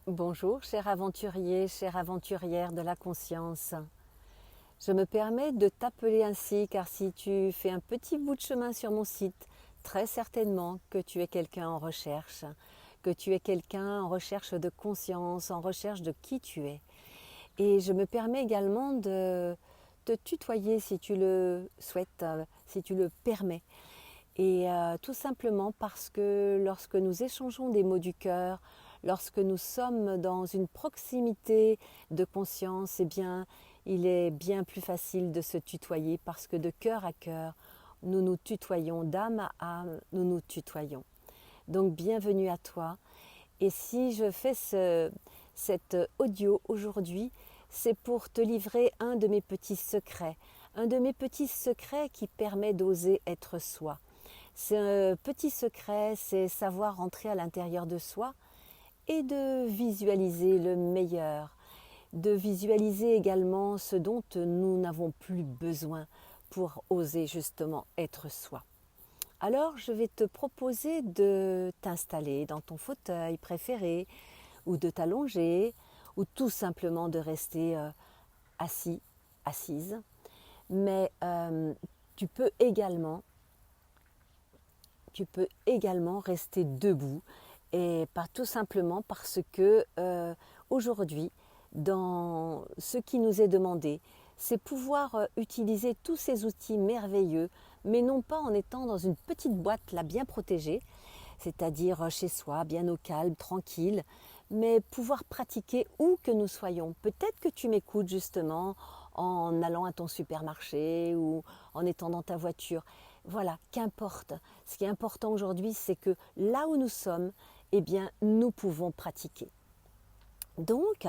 Bonjour, cher aventurier, chère aventurière de la conscience. Je me permets de t'appeler ainsi car si tu fais un petit bout de chemin sur mon site, très certainement que tu es quelqu'un en recherche, que tu es quelqu'un en recherche de conscience, en recherche de qui tu es. Et je me permets également de te tutoyer si tu le souhaites, si tu le permets. Et tout simplement parce que lorsque nous échangeons des mots du cœur, lorsque nous sommes dans une proximité de conscience, eh bien, il est bien plus facile de se tutoyer parce que de cœur à cœur, nous nous tutoyons, d'âme à âme, nous nous tutoyons. Donc bienvenue à toi. Et si je fais cet audio aujourd'hui, c'est pour te livrer un de mes petits secrets qui permet d'oser être soi. C'est un petit secret, c'est savoir rentrer à l'intérieur de soi et de visualiser le meilleur, de visualiser également ce dont nous n'avons plus besoin pour oser justement être soi. Alors je vais te proposer de t'installer dans ton fauteuil préféré ou de t'allonger ou tout simplement de rester assis, assise. Mais tu peux également rester debout et pas tout simplement parce que aujourd'hui, dans ce qui nous est demandé, c'est pouvoir utiliser tous ces outils merveilleux, mais non pas en étant dans une petite boîte là bien protégée, c'est-à-dire chez soi, bien au calme, tranquille, mais pouvoir pratiquer où que nous soyons. Peut-être que tu m'écoutes justement en allant à ton supermarché ou en étant dans ta voiture. Voilà, qu'importe. Ce qui est important aujourd'hui, c'est que là où nous sommes, eh bien, nous pouvons pratiquer. Donc,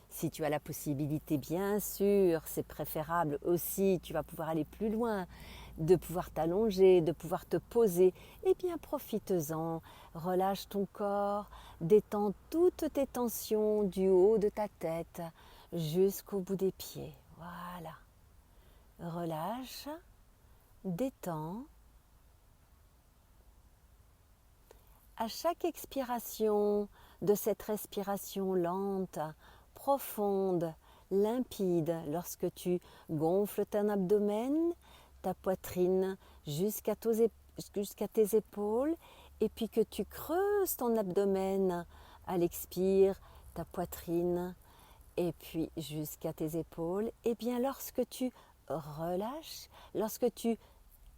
si tu as la possibilité, bien sûr, c'est préférable aussi, tu vas pouvoir aller plus loin, de pouvoir t'allonger, de pouvoir te poser, eh bien profite-en, relâche ton corps, détends toutes tes tensions du haut de ta tête jusqu'au bout des pieds. Voilà. Relâche, détends. À chaque expiration de cette respiration lente, profonde, limpide, lorsque tu gonfles ton abdomen, ta poitrine jusqu'à tes épaules, et puis que tu creuses ton abdomen à l'expire, ta poitrine, et puis jusqu'à tes épaules, et bien lorsque tu relâches, lorsque tu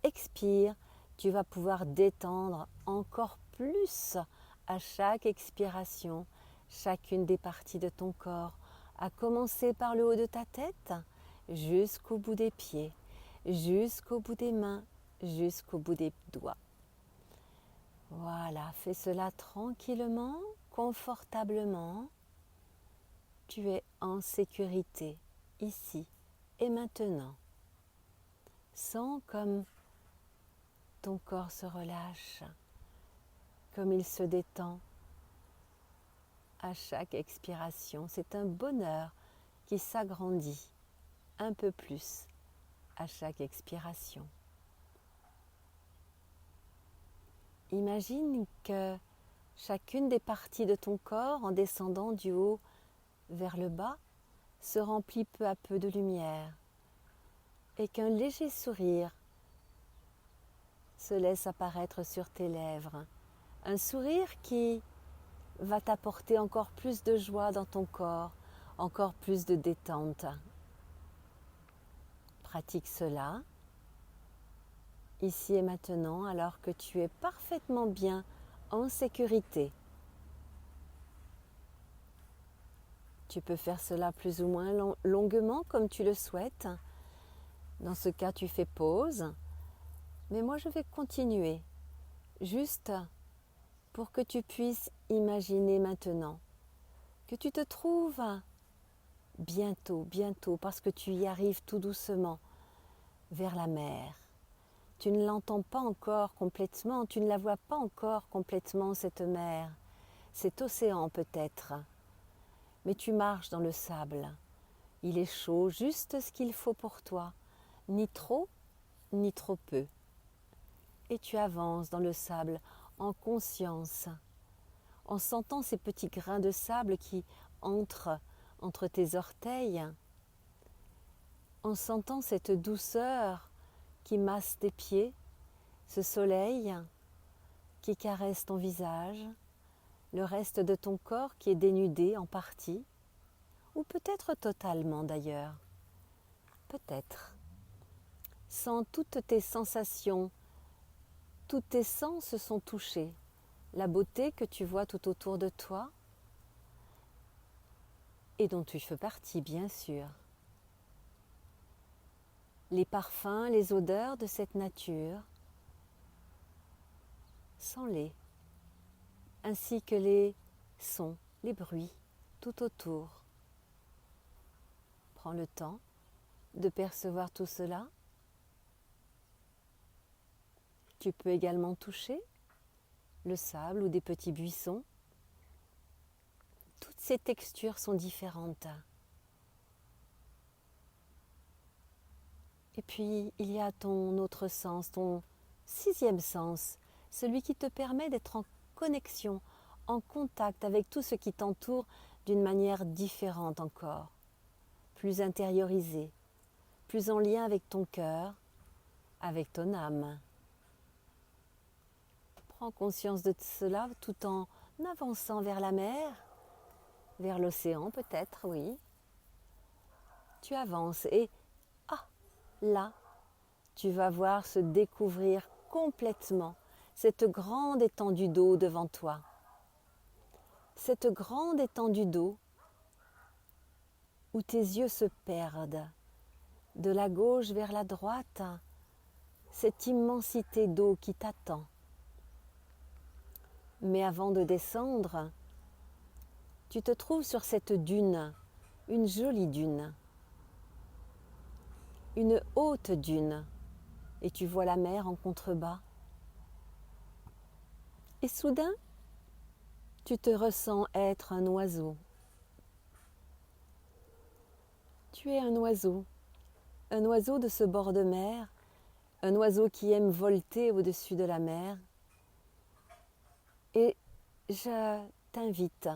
expires, tu vas pouvoir détendre encore plus à chaque expiration chacune des parties de ton corps, à commencer par le haut de ta tête jusqu'au bout des pieds, jusqu'au bout des mains, jusqu'au bout des doigts. Voilà, fais cela tranquillement, confortablement. Tu es en sécurité, ici et maintenant. Sens comme ton corps se relâche, comme il se détend à chaque expiration. C'est un bonheur qui s'agrandit un peu plus à chaque expiration. Imagine que chacune des parties de ton corps, en descendant du haut vers le bas, se remplit peu à peu de lumière et qu'un léger sourire se laisse apparaître sur tes lèvres. Un sourire qui va t'apporter encore plus de joie dans ton corps, encore plus de détente. Pratique cela, ici et maintenant, alors que tu es parfaitement bien en sécurité. Tu peux faire cela plus ou moins longuement comme tu le souhaites. Dans ce cas, tu fais pause. Mais moi, je vais continuer, juste pour que tu puisses imaginer maintenant que tu te trouves bientôt, parce que tu y arrives tout doucement, vers la mer. Tu ne l'entends pas encore complètement, tu ne la vois pas encore complètement, cette mer, cet océan peut-être. Mais tu marches dans le sable. Il est chaud, juste ce qu'il faut pour toi, ni trop, ni trop peu. Et tu avances dans le sable en conscience, en sentant ces petits grains de sable qui entrent entre tes orteils, en sentant cette douceur qui masse tes pieds, ce soleil qui caresse ton visage, le reste de ton corps qui est dénudé en partie, ou peut-être totalement d'ailleurs, peut-être. Sens toutes tes sensations, tous tes sens sont touchés, la beauté que tu vois tout autour de toi et dont tu fais partie bien sûr. Les parfums, les odeurs de cette nature, sens-les, ainsi que les sons, les bruits tout autour. Prends le temps de percevoir tout cela. Tu peux également toucher le sable ou des petits buissons. Toutes ces textures sont différentes. Et puis, il y a ton autre sens, ton sixième sens, celui qui te permet d'être en connexion, en contact avec tout ce qui t'entoure d'une manière différente encore, plus intériorisée, plus en lien avec ton cœur, avec ton âme. Prends conscience de cela tout en avançant vers la mer, vers l'océan peut-être, oui. Tu avances et là, tu vas voir se découvrir complètement cette grande étendue d'eau devant toi. Cette grande étendue d'eau où tes yeux se perdent de la gauche vers la droite, cette immensité d'eau qui t'attend. Mais avant de descendre, tu te trouves sur cette dune, une jolie dune, une haute dune, et tu vois la mer en contrebas. Et soudain, tu te ressens être un oiseau. Tu es un oiseau de ce bord de mer, un oiseau qui aime volter au-dessus de la mer. Et je t'invite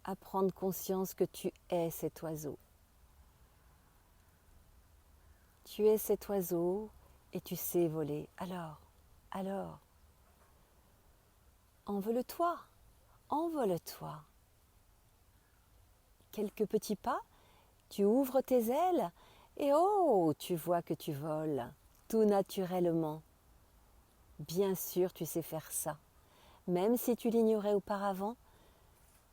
à prendre conscience que tu es cet oiseau. Tu es cet oiseau et tu sais voler. Alors, envole-toi, envole-toi. Quelques petits pas, tu ouvres tes ailes et oh, tu vois que tu voles, tout naturellement. Bien sûr, tu sais faire ça. Même si tu l'ignorais auparavant,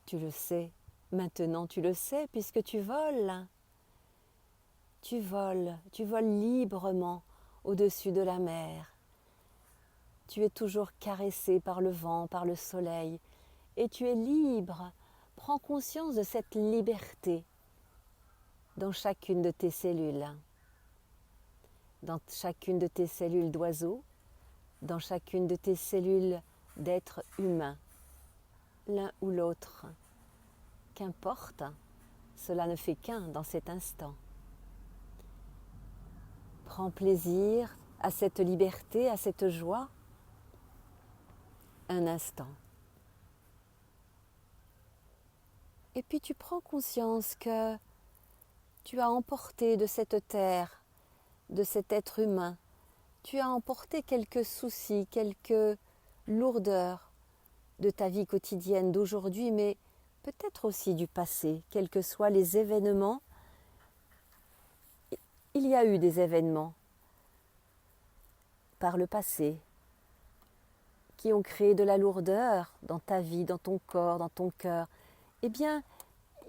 tu le sais. Maintenant, tu le sais puisque tu voles. Tu voles librement au-dessus de la mer. Tu es toujours caressé par le vent, par le soleil, et tu es libre. Prends conscience de cette liberté dans chacune de tes cellules. Dans chacune de tes cellules d'oiseau, dans chacune de tes cellules d'être humain, l'un ou l'autre. Qu'importe, cela ne fait qu'un dans cet instant. Prends plaisir à cette liberté, à cette joie, un instant. Et puis tu prends conscience que tu as emporté de cette terre, de cet être humain, tu as emporté quelques soucis, quelques lourdeurs de ta vie quotidienne d'aujourd'hui, mais peut-être aussi du passé, quels que soient les événements. Il y a eu des événements par le passé qui ont créé de la lourdeur dans ta vie, dans ton corps, dans ton cœur. Eh bien,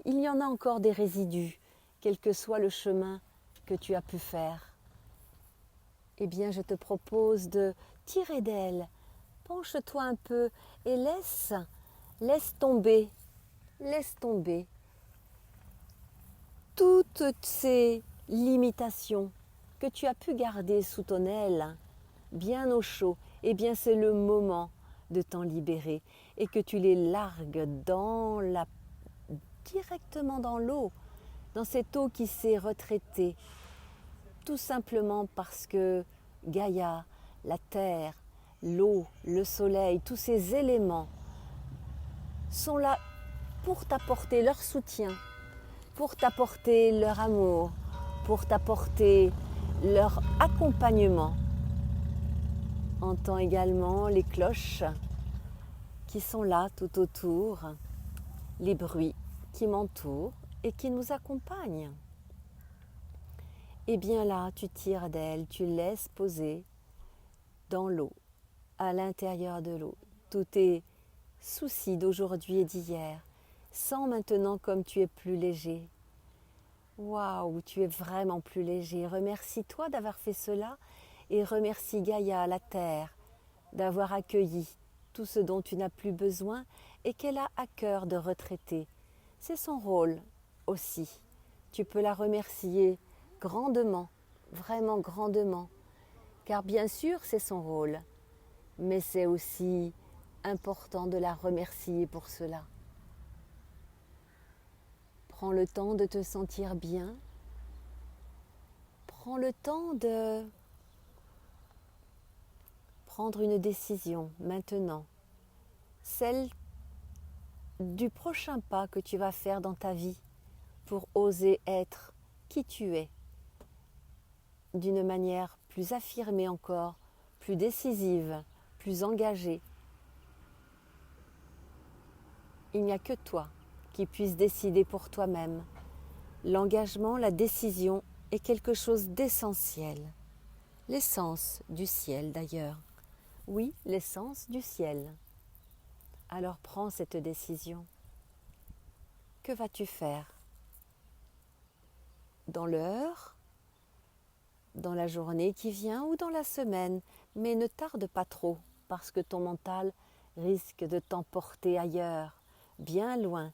il y en a encore des résidus, quel que soit le chemin que tu as pu faire. Eh bien, je te propose de tirer d'elle, penche-toi un peu et laisse tomber toutes ces limitations que tu as pu garder sous ton aile, bien au chaud. Eh bien, c'est le moment de t'en libérer et que tu les largues directement dans l'eau, dans cette eau qui s'est retraitée, tout simplement parce que Gaïa, la terre, l'eau, le soleil, tous ces éléments sont là pour t'apporter leur soutien, pour t'apporter leur amour, pour t'apporter leur accompagnement. Entends également les cloches qui sont là tout autour, les bruits qui m'entourent et qui nous accompagnent. Et bien là, tu tires d'elle, tu laisses poser dans l'eau, à l'intérieur de l'eau, tous tes soucis d'aujourd'hui et d'hier. Sens maintenant comme tu es plus léger. Waouh, tu es vraiment plus léger. Remercie-toi d'avoir fait cela et remercie Gaïa, la terre, d'avoir accueilli tout ce dont tu n'as plus besoin et qu'elle a à cœur de retraiter. C'est son rôle aussi. Tu peux la remercier grandement, vraiment grandement, car bien sûr c'est son rôle, mais c'est aussi important de la remercier pour cela. Prends le temps de te sentir bien, prends le temps de prendre une décision maintenant, celle du prochain pas que tu vas faire dans ta vie pour oser être qui tu es, d'une manière plus affirmée encore, plus décisive, plus engagée. Il n'y a que toi qui puisses décider pour toi-même. L'engagement, la décision est quelque chose d'essentiel. L'essence du ciel d'ailleurs. Oui, l'essence du ciel. Alors prends cette décision. Que vas-tu faire? Dans l'heure, dans la journée qui vient ou dans la semaine, mais ne tarde pas trop parce que ton mental risque de t'emporter ailleurs, bien loin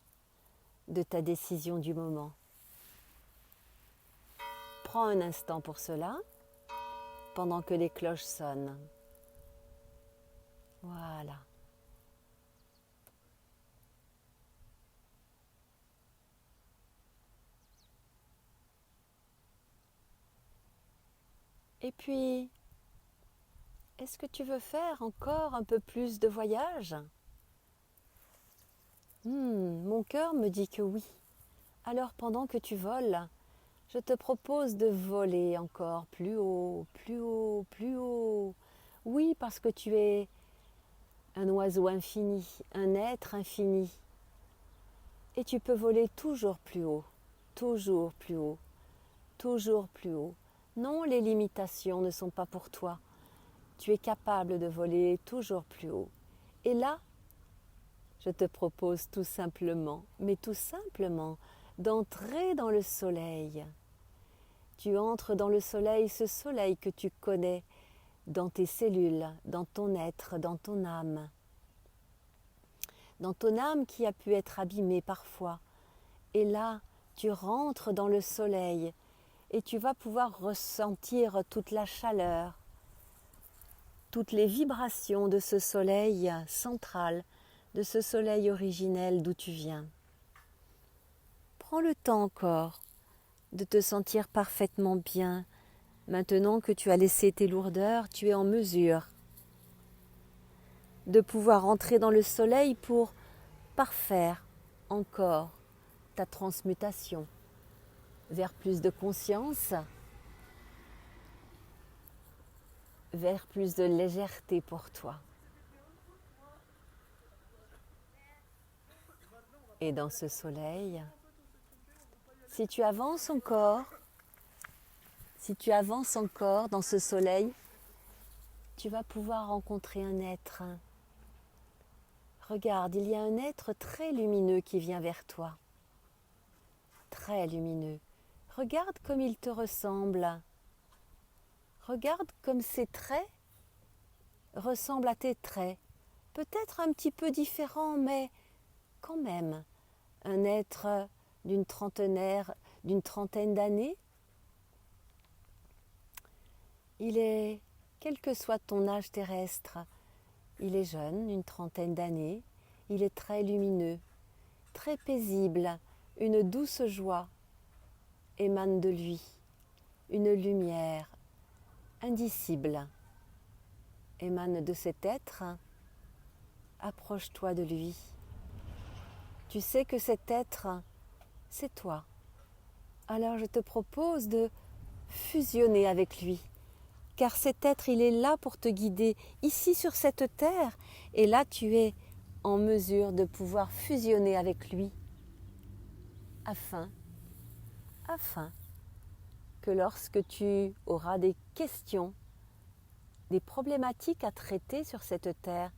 de ta décision du moment. Prends un instant pour cela pendant que les cloches sonnent. Voilà. Et puis, est-ce que tu veux faire encore un peu plus de voyage? Mon cœur me dit que oui. Alors pendant que tu voles, je te propose de voler encore plus haut, plus haut, plus haut. Oui, parce que tu es un oiseau infini, un être infini. Et tu peux voler toujours plus haut, toujours plus haut, toujours plus haut. Non, les limitations ne sont pas pour toi. Tu es capable de voler toujours plus haut. Et là, je te propose tout simplement, mais tout simplement, d'entrer dans le soleil. Tu entres dans le soleil, ce soleil que tu connais dans tes cellules, dans ton être, dans ton âme. Dans ton âme qui a pu être abîmée parfois. Et là, tu rentres dans le soleil et tu vas pouvoir ressentir toute la chaleur, toutes les vibrations de ce soleil central, de ce soleil originel d'où tu viens. Prends le temps encore de te sentir parfaitement bien. Maintenant que tu as laissé tes lourdeurs, tu es en mesure de pouvoir entrer dans le soleil pour parfaire encore ta transmutation vers plus de conscience, vers plus de légèreté pour toi. Et dans ce soleil, si tu avances encore dans ce soleil, tu vas pouvoir rencontrer un être. Regarde, il y a un être très lumineux qui vient vers toi. Très lumineux. Regarde comme il te ressemble. Regarde comme ses traits ressemblent à tes traits. Peut-être un petit peu différents, mais quand même. Un être d'une trentaine d'années. Il est, quel que soit ton âge terrestre, il est jeune, une trentaine d'années. Il est très lumineux, très paisible. Une douce joie émane de lui, une lumière indicible émane de cet être. Approche-toi de lui Tu sais que cet être, c'est toi. Alors je te propose de fusionner avec lui. Car cet être, il est là pour te guider, ici sur cette terre. Et là, tu es en mesure de pouvoir fusionner avec lui afin que lorsque tu auras des questions, des problématiques à traiter sur cette terre,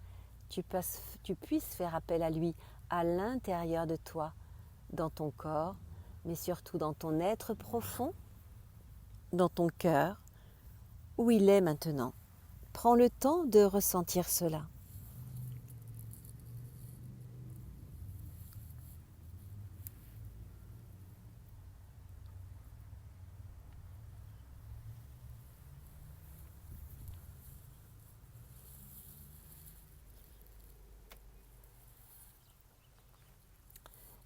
tu puisses faire appel à lui à l'intérieur de toi, dans ton corps, mais surtout dans ton être profond, dans ton cœur, où il est maintenant. Prends le temps de ressentir cela.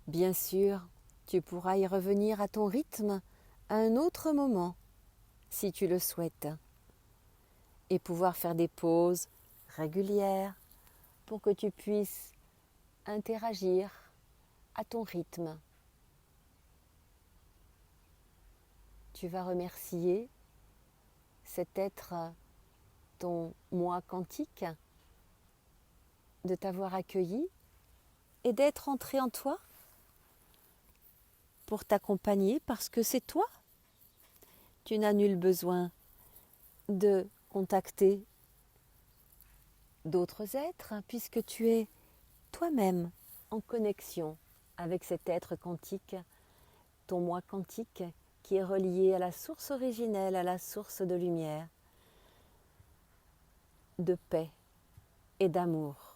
Bien sûr, tu pourras y revenir à ton rythme à un autre moment, si tu le souhaites, et pouvoir faire des pauses régulières pour que tu puisses interagir à ton rythme. Tu vas remercier cet être, ton moi quantique, de t'avoir accueilli et d'être entré en toi pour t'accompagner parce que c'est toi. Tu n'as nul besoin de contacter d'autres êtres puisque tu es toi-même en connexion avec cet être quantique, ton moi quantique qui est relié à la source originelle, à la source de lumière, de paix et d'amour.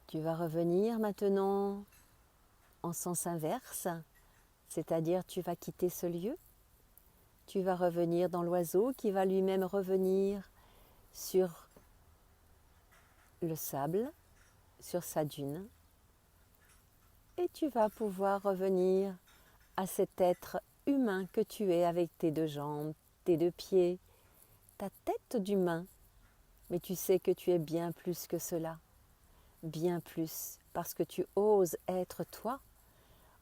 Tu vas revenir maintenant en sens inverse, c'est-à-dire tu vas quitter ce lieu, tu vas revenir dans l'oiseau qui va lui-même revenir sur le sable, sur sa dune, et tu vas pouvoir revenir à cet être humain que tu es avec tes deux jambes, tes deux pieds, ta tête d'humain, mais tu sais que tu es bien plus que cela, bien plus, parce que tu oses être toi.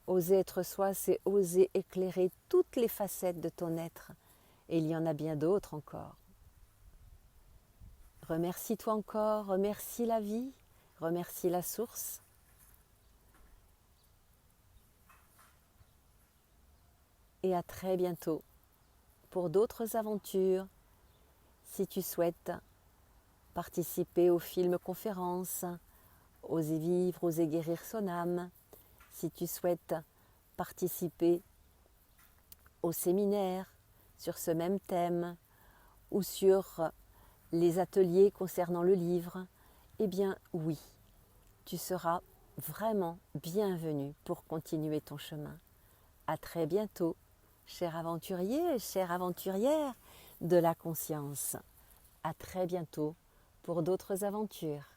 Oser être soi, c'est oser éclairer toutes les facettes de ton être. Et il y en a bien d'autres encore. Remercie-toi encore, remercie la vie, remercie la source. Et à très bientôt pour d'autres aventures. Si tu souhaites participer aux films conférences, oser vivre, oser guérir son âme, si tu souhaites participer au séminaire sur ce même thème ou sur les ateliers concernant le livre, eh bien oui, tu seras vraiment bienvenu pour continuer ton chemin. À très bientôt, cher aventurier, chère aventurière de la conscience. À très bientôt pour d'autres aventures.